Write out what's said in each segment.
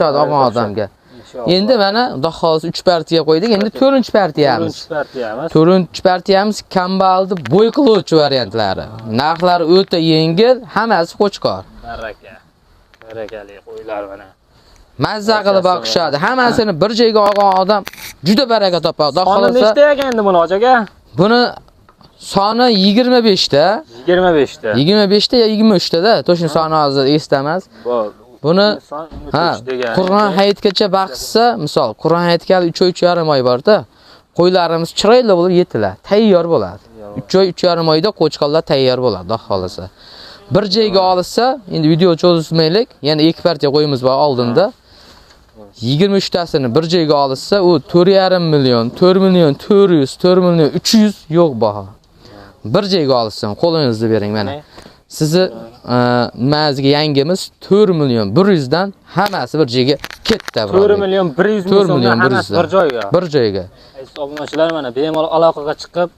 Og'on odamga. Endi mana Xudo xolisa 3 partiya qo'ydik. Endi 4-partiyamiz. 4-partiyamiz kambalni bo'y qiluvchi variantlari. Narxlari o'ta yengil, hammasi qo'chqor. Baraka. Barakali qo'ylar mana. Mazza qilib boqishadi. Hammasini bir joyga olgan odam juda baraka topadi. Xudo xolisa. Soni nechta ekan endi buni aka? Buni soni 25 ta. 25 ta. 25 ta yo 23 ta da. To'shni soni hozir esdamas. Buni Qur'on hayitgacha baqsa, misol Qur'on hayitga 3-3,5 oy bor-da. Qo'ylarimiz chiroyli bo'lib yetiladi, tayyor bo'ladi. 3 oy 3,5 oyda qo'chqonlar tayyor bo'ladi, Xudo xolisa. Bir joyga olsa, endi video cho'zmaylik, yana 2 partiya qo'yimiz bor oldinda. 23 tasini bir joyga olsa, u 4,5 million, 4 million 400, 4 million 300 yo'q baho. Bir joyga olsam, qo'lingizni bering mana. Sizni nimasiga yangimiz 4 million 100 dan hammasi bir joyga ketdi. 4 million 100 ming hammasi bir joyga. Bir joyga. Obunachilar mana bemalol aloqaga chiqib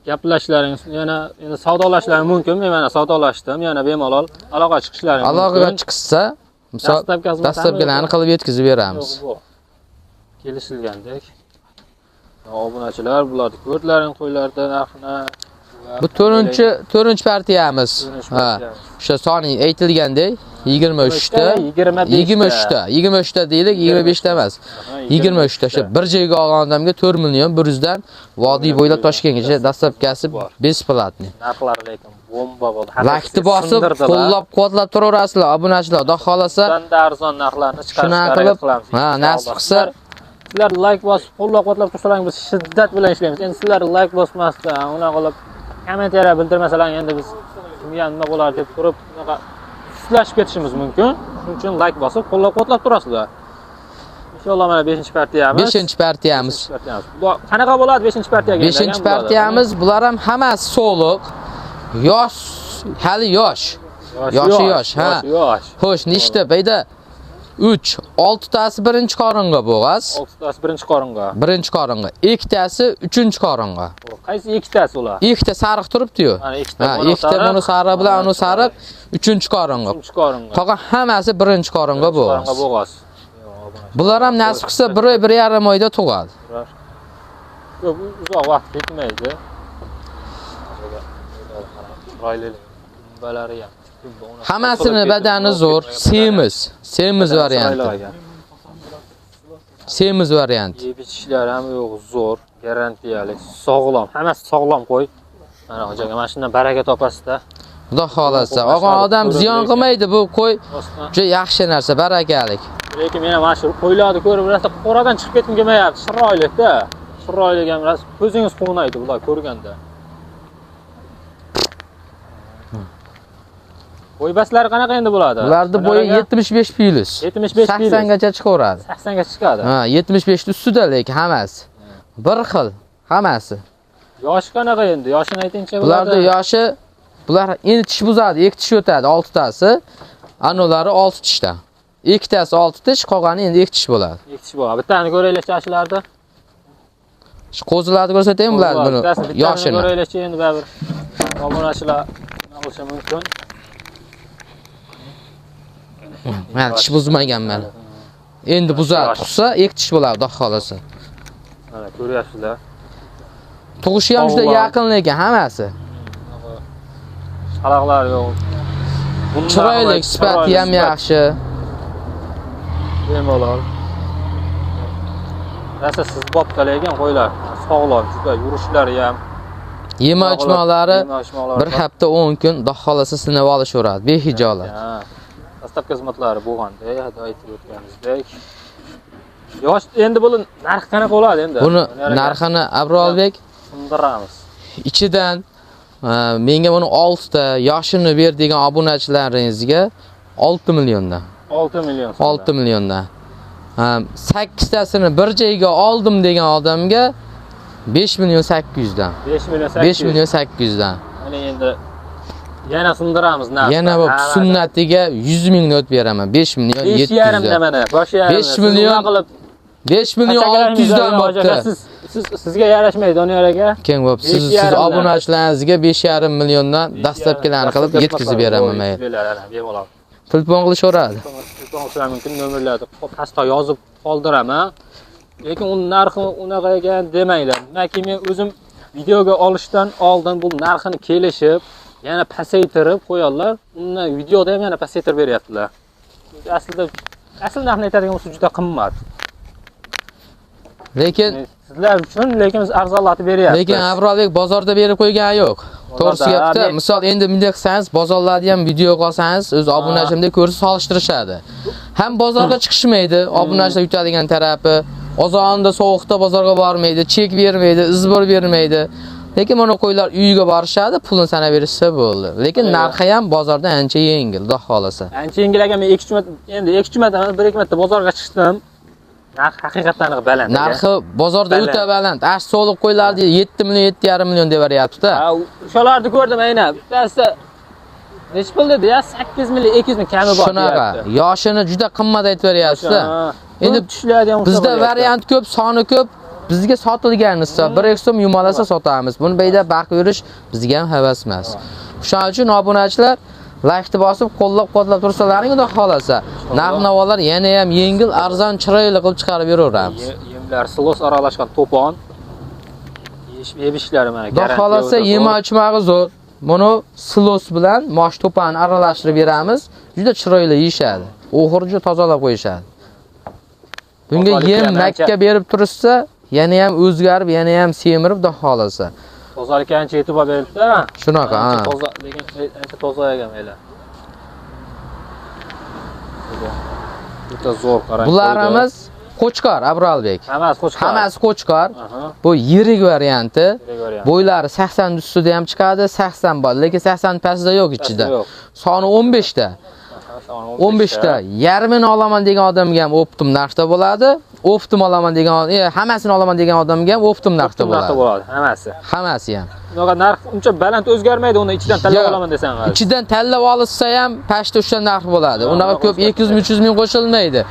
gaplashlaringiz, yana endi savdolashlaring mumkin. Men mana savdolashdim, yana bemalol aloqaga chiqishlaring mumkin. Aloqaga chiqsa, misol dastlabkilarni qilib yetkazib beramiz. Kelishilgandek. Obunachilar bularni ko'rlaring qo'ylarda narxini bu 4-partiyamiz. Ha, o'sha soni aytilgandek 23 ta, 23 ta deylik, 25 ta emas. 23 ta. O'sha bir joyga olgan odamga 4 million 100 dan vodiy bo'ylab Toshkentgacha dastlabkasi besplatni. Narxlar lekin bomba bo'ldi. Vaqti bosib, qo'llab-quvvatlab turaverasizlar, obunachilar. Xudo xolasa, bundan arzon narxlarni chiqarib qilamiz. Ha, nasib qilsa sizlar like bosib, qo'llab-quvvatlab tursangiz biz shiddat bilan ishlaymiz. Endi sizlar like bosmasdan, unaqa qilib kommentariya bildirmasalar endi biz kimga nima bo'lar deb turib unaqa suslashib ketishimiz mumkin. Shuning uchun like bosib, qo'llab-quvvatlab turasizlar. Inshaalloh mana 5-partiyamiz. 5-partiyamiz. Bu qanaqa bo'ladi 5-partiyaga? 5-partiyamiz bular ham hammasi so'liq. Yosh, hali yosh. Yosh, ha. Xo'sh, nechta bayda 3, 6 tasi birinchi qoringa bo'g'az. 6 tasi birinchi qoringa. Birinchi qoringa. 2 tasi uchinchi qoringa. Qaysi 2 tasi ular? 2 ta sariq turibdi-yu. Ha, 2 ta buni sariq bilan uni sariq uchinchi qoringa. Qolgan hammasi birinchi qoringa bo'g'az. Bular ham nasib qilsa 1-1,5 oyda tug'adi. Ko'p uzoq vaqt ketmaydi. Balari ham. Hammasini badani zo'r, semiz varianti. Semiz varianti. Yeb ichishlar ham yo'q, zo'r, garantiyali, sog'lom. Hammasi sog'lom qo'y. Mana hojaga mana shundan baraka topasiz-da. Xudo xolasa, og'on odam ziyon qilmaydi bu qo'y. Juda yaxshi narsa, barakalik. Lekin men mana shu qo'ylarni ko'rib, rasta qo'radan chiqib ketgim kelmayapti. Chiroyli-da. Chiroyli ham ras ko'zingiz quvnaydi bular ko'rganda. Bo'y baslari qanaqa endi bo'ladi? Ularning bo'yi 75 plus. 75 plus. 80 gacha chiqaveradi. 80 ga chiqadi. Ha, 75 ustida lekin hammasi. Bir xil hammasi. Yoshi qanaqa endi? Yoshini aytingchi bo'ladi. Bularning yoshi bular endi tish buzadi, 2 tish o'tadi, 6 tasi. Anolari 6 tishdan. 2 tasi 6 tish, qolgani endi 2 tish bo'ladi. 2 tish bo'ladi. Bittani ko'raylik chashlarni. Shu qo'zilarni ko'rsataymi bularni buni yoshini. Ko'raylik endi baribir obunachilar qilishi mumkin. Mana tish buzmagan mana. Endi buzadi, tug'sa 2 tish bo'ladi, Xudo xolasa. Mana ko'ryapsizlar. Tug'ishi ham juda yaqin lekin hammasi. Shalaqlar yo'q. Chiroyli, sifati ham yaxshi. Bemalol. Rasa siz bobqalagan qo'ylar, sog'lom, juda yurishlari ham. Yema-ichmoqlari bir hafta 10 kun Xudo xolasa sinab olishaveradi, behijolat. Dastlabki xizmatlari bo'lganda, aytib o'tganimizdek. Yosh endi bu narx qanaqa bo'ladi endi? Buni narxini Abrolbek undiramiz. Ichidan menga buni 6 ta yoshini ber degan obunachilaringizga 6 milliondan. 6 million. 6 milliondan. 8 tasini bir joyga oldim degan odamga 5 million 800 dan. 5 million 800. 5 million 800 dan. Mana endi yana sundiramiz narxni. Yana bu sunnatiga 100 ming not beraman. 5 million 700 dan. 5,5 da mana. 5 million qilib 5 million 600 dan bo'pti. Sizga yarashmaydi Doniyor aka. Keng bo'p. Siz obunachilaringizga 5,5 milliondan dastlabkilarni qilib yetkazib beraman men. telefon qilishaveradi. Telefon qilishlari mumkin, nomerlarni pastga yozib qoldiraman. Lekin uni narxi unaqa ekan demanglar. Chunki men o'zim videoga olishdan oldin bu narxini kelishib, yana pasaytirib qo'yarlar. Uni videoda ham yana pasaytirib beryaptilar. Aslida asl narxni aytadigan bo'lsa juda qimmat. Lekin sizlar uchun biz arzonlatib beryapmiz. Lekin Abrobek bozorda berib qo'ygani yo'q. To'g'risi gapda, misol endi bunday qilsangiz, bozorlarda ham video qolsangiz, o'z obunachimda ko'rsa solishtirishadi. Ham bozorga chiqishmaydi, obunachilar yutadigan tarafi, ozonda sovuqda bozorga bormaydi, chek bermaydi, izbor bermaydi. Lekin mana qo'ylar uyiga borishadi, pulni sanab berishsa bo'ldi. Lekin narxi ham bozorda ancha yengil, xudo xolasa. Ancha yengil ekan, men 2-3 marta, endi 2-3 marta, 1-2 marta bozorga chiqdim. Narx haqiqatan baland. Narxi bozorda o'ta baland. Ash so'liq qo'ylardi 7 million, 7,5 million deb beryapti-da. Ha, o'shalarni ko'rdim aynan. Bittasi nech pul dedi ya? 8 million, 200 ming kami bor. Shunaqa. Yoshini juda qimmat aytib beryapti-da. Endi tushlardi ham bizda variant ko'p, soni ko'p. Bizga sotilganisa 1 so'm yumalasa sotamiz. Buni beyda baqib yurish bizga ham havas emas. Shuning uchun obunachilar like'ni bosib, qo'llab-quvvatlab tursalaring, xudo xolasa. Narx-navolar yana ham yengil, arzon, chiroyli qilib chiqarib beraveramiz. Yemlar silos aralashgan to'pon. Yeb-ishlari mana. Xudo xolasa yema-ichmag'i zo'r. Buni silos bilan mosh to'pani aralashtirib beramiz. Juda chiroyli yeyishadi. Oxiri juda tozalab qo'yishadi. Bunga yem makka berib turishsa, yana ham o'zgarib, yana ham semirib, xudo xolasa. Tozalikka ancha e'tibor berilibdi. Shunaqa, ha. Toza, lekin ancha toza ekan mayli. Juda zo'r qarang. Bularimiz Qo'chqor, Abrobek. Hammasi Qo'chqor. Hammasi Qo'chqor. Bu yirik varianti. Bo'ylari 80 ustida ham chiqadi, 80 bor, lekin 80 pastida yo'q ichida. Soni 15 ta. 15 ta. Yarmini olaman degan odamga ham optim narxda bo'ladi. Optim olaman degan, hammasini olaman degan odamga ham optim narxda bo'ladi. Hammasi. Hammasi ham. Bunaqa narx uncha baland o'zgarmaydi, uni ichidan tanlab olaman desang. Ichidan tanlab olsa ham pastda o'sha narx bo'ladi. Unaqa ko'p 200-300 ming qo'shilmaydi.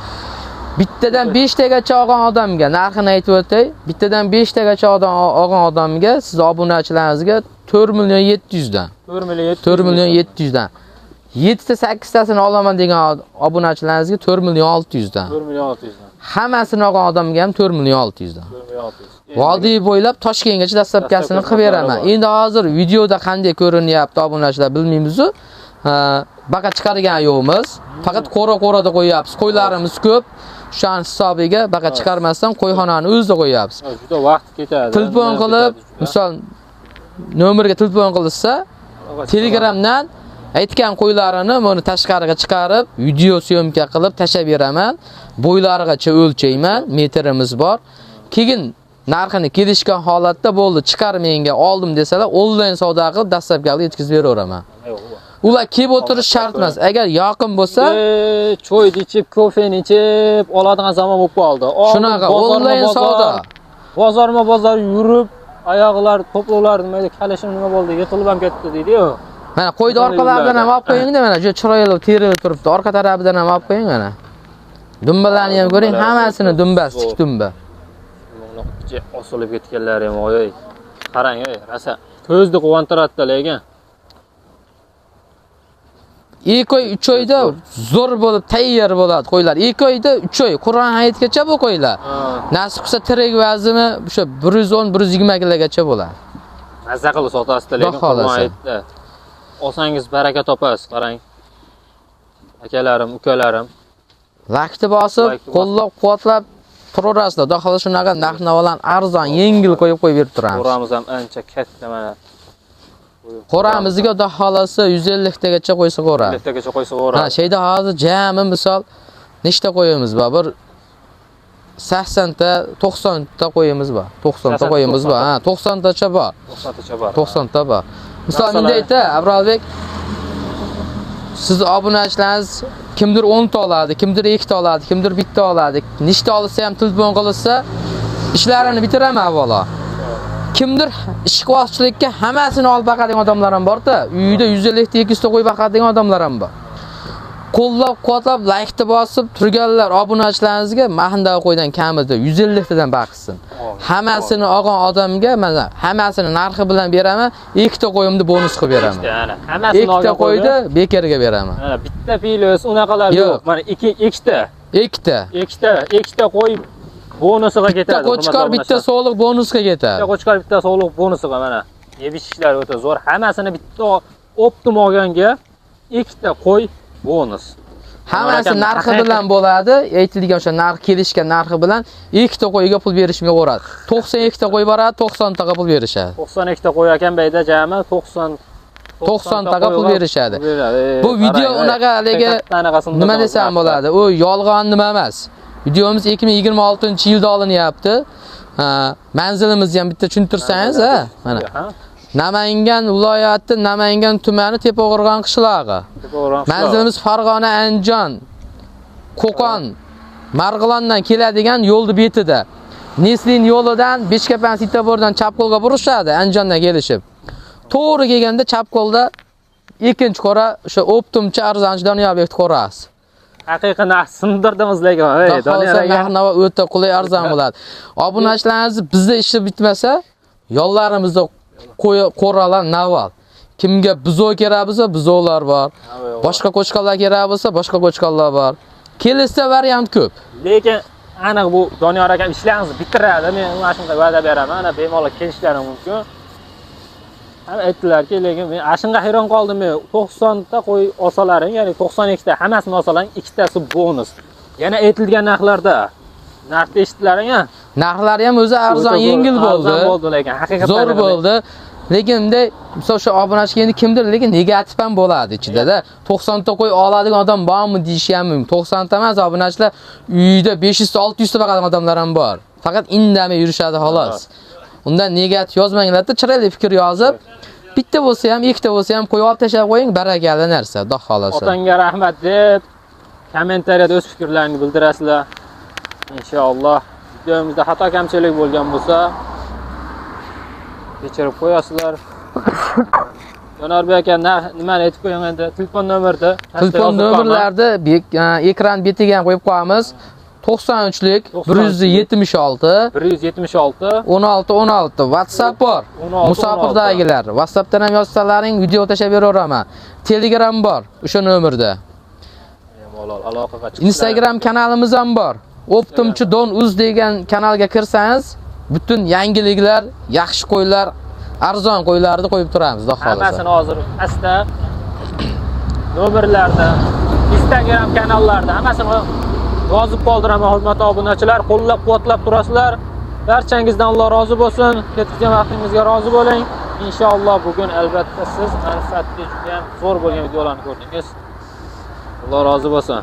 Bittadan 5 tagacha olgan odamga narxini aytib o'tay. Bittadan 5 tagacha olgan odamga siz obunachilaringizga 4 million 700 dan. 4 million 700 dan. 7 ta 8 tasini olaman degan obunachilaringizga 4 million 600 dan. 4 million 600 dan. Hammasini olgan odamga ham 4 million 600 dan. 4 million 600. Vodiy bo'ylab Toshkentgacha dastlabkasini qilib beraman. Endi hozir videoda qanday ko'rinyapti obunachilar bilmaymiz-ku. Baqa chiqargan yo'qmiz. Faqat qo'ra-qo'rada qo'yapmiz. Qo'ylarimiz ko'p. Shuning hisobiga baqa chiqarmasdan qo'yxonani o'zida qo'yapmiz. Juda vaqt ketadi. Telefon qilib, misol nomerga telefon qilsa, Telegramdan aytgan qo'ylarini buni tashqariga chiqarib, video syomka qilib tashab beraman. Bo'ylarigacha o'lchayman, metrimiz bor. Keyin narxini kelishgan holatda bo'ldi, chiqar menga oldim desalar, onlayn savdo qilib dastlabkali yetkazib beraveraman. Ular kelib o'tirish shart emas. Agar yaqin bo'lsa, choyni ichib, kofeni ichib oladigan zamon bo'lib qoldi. Shunaqa onlayn savdo. Bozor yurib, oyoqlar, to'plovlar nimaga kalishim nima bo'ldi, yiqilib ham ketdi deydi-ku. Mana qo'yni orqalaridan ham olib qo'ying-da, mana juda chiroyli terilib turibdi. Orqa tarafidan ham olib qo'ying mana. Dumbalarni ham ko'ring, hammasini dumbas, tik dumba. Mana osilib ketganlari ham oyoy. Qarang, rasa ko'zni quvontiradi lekin. 2 oy, 3 oyda zo'r bo'lib tayyor bo'ladi qo'ylar. 2 oyda 3 oy Qur'on hayitgacha bu qo'ylar. Nasib qilsa tirik vazini o'sha 110-120 kilogacha bo'ladi. Mazza qilib sotasizlar lekin Qur'on hayitda. Olsangiz baraka topasiz, qarang. Akalarim, ukalarim. Vaqti bosib, qo'llab-quvvatlab turaverasizlar. Xudo xohlasa shunaqa narx-navolarni arzon, yengil qo'yib berib turamiz. Qo'ramiz ham ancha katta mana. Qo'ramizga xudo xohlasa 150 tagacha qo'ysa qo'ra. 150 tagacha qo'ysa qo'ra. Ha, şeyda hozir jami misol nechta qo'yamiz bor? Bir 80 ta, 90 ta qo'yamiz bor. 90 ta qo'yamiz bor. Ha, 90 tacha bor. 90 tacha bor. 90 ta bor. Misol bunday ayta, Abrobek, siz obunachilaringiz kimdir 10 ta oladi, kimdir 2 ta oladi, kimdir 1 ta oladi. Nechta olsa ham telefon qilsa, ishlarini bitiraman avvalo. Kimdir ishqibozchilikka hammasini olib boqadigan odamlar ham bor-da. Uyida 150 ta 200 ta qo'yib boqadigan odamlar ham bor. qo'llab-quvvatlab, like-ni bosib turganlar obunachilaringizga mahindagi qo'ydan kamida 150 tadan baqsin. Hammasini olgan odamga mana hammasini narxi bilan beraman, ikkita qo'yimni bonus qilib beraman. Hammasini ikkita qo'ydi bekarga beraman. Bitta filos unaqalar yo'q. Mana ikkita qo'y bonusiga ketadi. Bitta qo'chqor, bitta soliq bonusga ketadi. Bitta qo'chqor, bitta soliq bonusiga mana. Yeb-ichishlar o'ta zo'r. Hammasini bitta optim olganga ikkita qo'y bonus. Hammasi narxi bilan bo'ladi. Aytilgan o'sha narx kelishgan narxi bilan ikkita qo'yga pul berishmay o'radi. 92 ta qo'y boradi, 90 taga pul berishadi. 92 ta qo'y ekan bayda jami 90 taga pul berishadi. Bu video unaqa haligi nima desam bo'ladi? U yolg'on nima emas. Videomiz 2026-yilda olinyapti. Manzilimizni ham bitta tushuntirsangiz, mana. Namangan viloyati, Namangan tumani Tepog'irg'on qishlog'i. Manzilimiz Farg'ona, Andijon, Qo'qon, Marg'ilondan keladigan yo'lni betida. Neslin yo'lidan Beshkapan Sitabordan chap qo'lga burishadi, Andijondan kelishib. To'g'ri kelganda chap qo'lda ikkinchi qora o'sha optimchi arzonchi Doniyorbek ko'rasiz. Haqiqiy narx sindirdimiz lekin, Doniyor aka o'ta qulay arzon bo'ladi. Obunachilaringiz bizda ishi bitmasa, yo'llarimizda qo'ralar naval. Kimga buzo kerak bo'lsa, buzolar bor. Boshqa qo'chqonlar kerak bo'lsa, boshqa qo'chqonlar bor. Kelishsa variant ko'p. Lekin aniq bu Doniyor aka ishlaringizni bitiradi. Men mana shunday va'da beraman. Ana bemalol kelishlari mumkin. Ham aytdilarki, lekin men ashunga hayron qoldim. 90 ta qo'y olsalaring, ya'ni 92 ta hammasini olsalaring, ikkitasi bonus. Yana aytilgan narxlarda narxni eshitdilaring-a? Narxlari ham o'zi arzon, yengil bo'ldi. Arzon bo'ldi lekin haqiqatan zo'r bo'ldi. Lekin bunday misol shu obunachiga endi kimdir lekin negativ ham bo'ladi ichida-da. 90 ta qo'y oladigan odam bormi deyish ham mumkin. 90 ta emas, obunachilar uyida 500 ta 600 ta boqadigan odamlar ham bor. Faqat indamay yurishadi xolos. Undan negativ yozmanglar-da, chiroyli fikr yozib, bitta bo'lsa ham, ikkita bo'lsa ham qo'yib olib tashab qo'ying, barakali narsa, xudo xolasa. Otangga rahmat deb kommentariyada o'z fikrlaringizni bildirasizlar. Inshaalloh videomizda xato kamchilik bo'lgan bo'lsa kechirib qo'yasizlar. Yonorbek aka nimani aytib qo'ying endi? Telefon nomerda. Telefon nomerlarni ekran betiga ham qo'yib qo'yamiz. 93lik 176 16 WhatsApp bor. Musofirdagilar WhatsAppdan ham yozsalaring video tashab beraveraman. Telegram bor o'sha nomerda. Bemalol aloqaga chiqing. Instagram kanalimiz ham bor. Optimchi Don Uz degan kanalga kirsangiz, butun yangiliklar, yaxshi qo'ylar, arzon qo'ylarni qo'yib turamiz, xudo xolasa. Hammasini hozir asta nomerlarda, Instagram kanallarda hammasini yozib qoldiraman, hurmatli obunachilar. Qo'llab-quvvatlab turasizlar. Barchangizdan Alloh rozi bo'lsin. Ketgan vaqtingizga rozi bo'ling. Inshaalloh bugun albatta siz manfaatli juda ham zo'r bo'lgan videolarni ko'rdingiz. Alloh rozi bo'lsin.